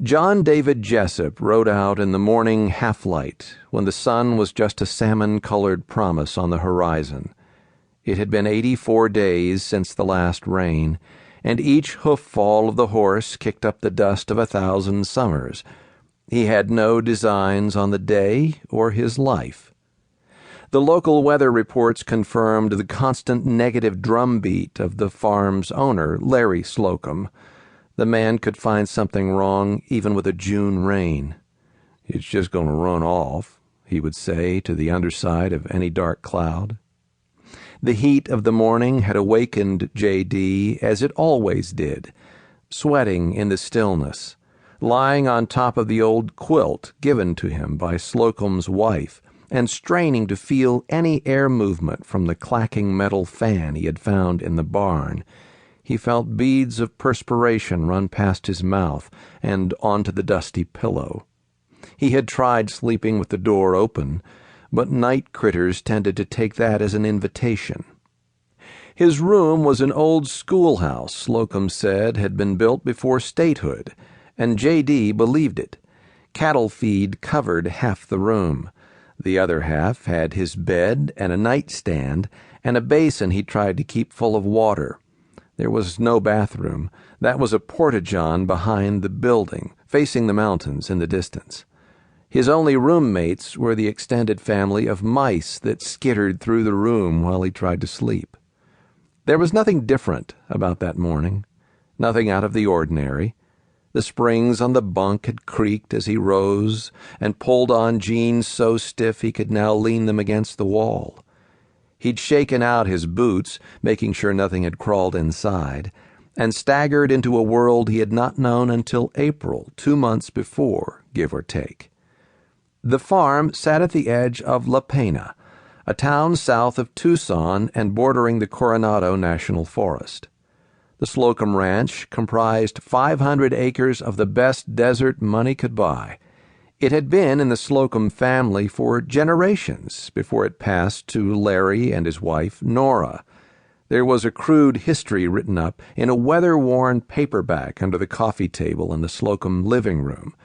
John David Jessup rode out in the morning half-light when the sun was just a salmon-colored promise on the horizon. It had been 84 days since the last rain, and each hoof-fall of the horse kicked up the dust of 1,000 summers. He had no designs on the day or his life. The local weather reports confirmed the constant negative drumbeat of the farm's owner, Larry Slocum. The man could find something wrong even with a June rain. "It's just going to run off," he would say to the underside of any dark cloud. The heat of the morning had awakened J.D. as it always did, sweating in the stillness, lying on top of the old quilt given to him by Slocum's wife, and straining to feel any air movement from the clacking metal fan he had found in the barn. He felt beads of perspiration run past his mouth and onto the dusty pillow. He had tried sleeping with the door open, but night critters tended to take that as an invitation. His room was an old schoolhouse, Slocum said, had been built before statehood, and J.D. believed it. Cattle feed covered half the room. The other half had his bed and a nightstand and a basin he tried to keep full of water. There was no bathroom. That was a porta-john behind the building, facing the mountains in the distance. His only roommates were the extended family of mice that skittered through the room while he tried to sleep. There was nothing different about that morning, nothing out of the ordinary. The springs on the bunk had creaked as he rose and pulled on jeans so stiff he could now lean them against the wall. He'd shaken out his boots, making sure nothing had crawled inside, and staggered into a world he had not known until April, 2 months before, give or take. The farm sat at the edge of La Pena, a town south of Tucson and bordering the Coronado National Forest. The Slocum Ranch comprised 500 acres of the best desert money could buy. It had been in the Slocum family for generations before it passed to Larry and his wife, Nora. There was a crude history written up in a weather-worn paperback under the coffee table in the Slocum living room.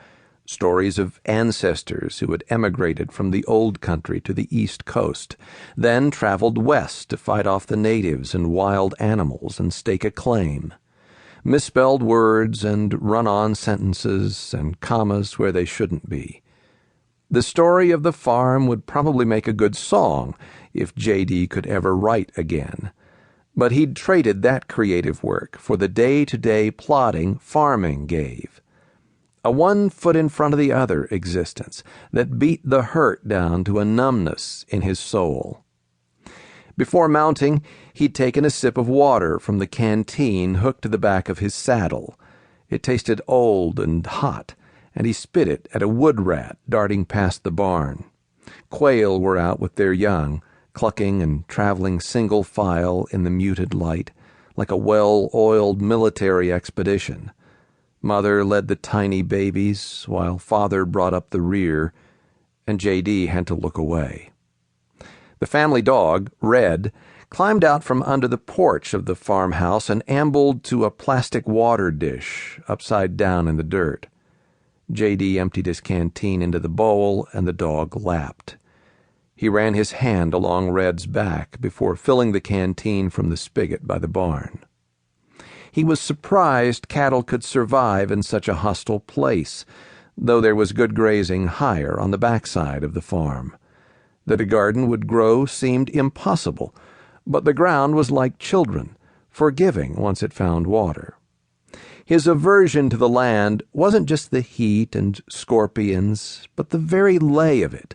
Stories of ancestors who had emigrated from the old country to the East Coast, then traveled west to fight off the natives and wild animals and stake a claim. Misspelled words and run-on sentences and commas where they shouldn't be. The story of the farm would probably make a good song if J.D. could ever write again. But he'd traded that creative work for the day-to-day plodding farming gave. A one-foot-in-front-of-the-other existence that beat the hurt down to a numbness in his soul. Before mounting, he'd taken a sip of water from the canteen hooked to the back of his saddle. It tasted old and hot, and he spit it at a wood rat darting past the barn. Quail were out with their young, clucking and traveling single file in the muted light, like a well-oiled military expedition. Mother led the tiny babies, while Father brought up the rear, and J.D. had to look away. The family dog, Red, climbed out from under the porch of the farmhouse and ambled to a plastic water dish upside down in the dirt. J.D. emptied his canteen into the bowl, and the dog lapped. He ran his hand along Red's back before filling the canteen from the spigot by the barn. He was surprised cattle could survive in such a hostile place, though there was good grazing higher on the backside of the farm. That a garden would grow seemed impossible, but the ground was like children, forgiving once it found water. His aversion to the land wasn't just the heat and scorpions, but the very lay of it.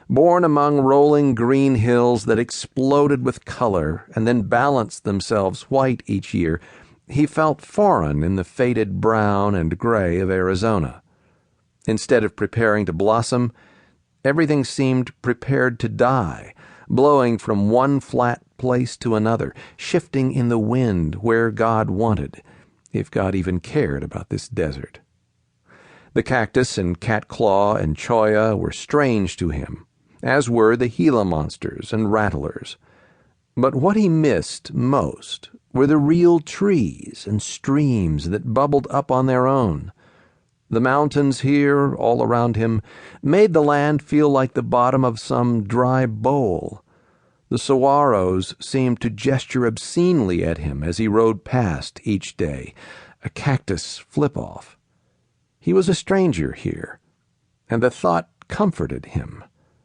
Born among rolling green hills that exploded with color and then balanced themselves white each year, he felt foreign in the faded brown and gray of Arizona. Instead of preparing to blossom, everything seemed prepared to die, blowing from one flat place to another, shifting in the wind where God wanted, if God even cared about this desert. The cactus and catclaw and cholla were strange to him, as were the Gila monsters and rattlers. But what he missed most were the real trees and streams that bubbled up on their own. The mountains here, all around him, made the land feel like the bottom of some dry bowl. The saguaros seemed to gesture obscenely at him as he rode past each day, a cactus flip-off. He was a stranger here, and the thought comforted him.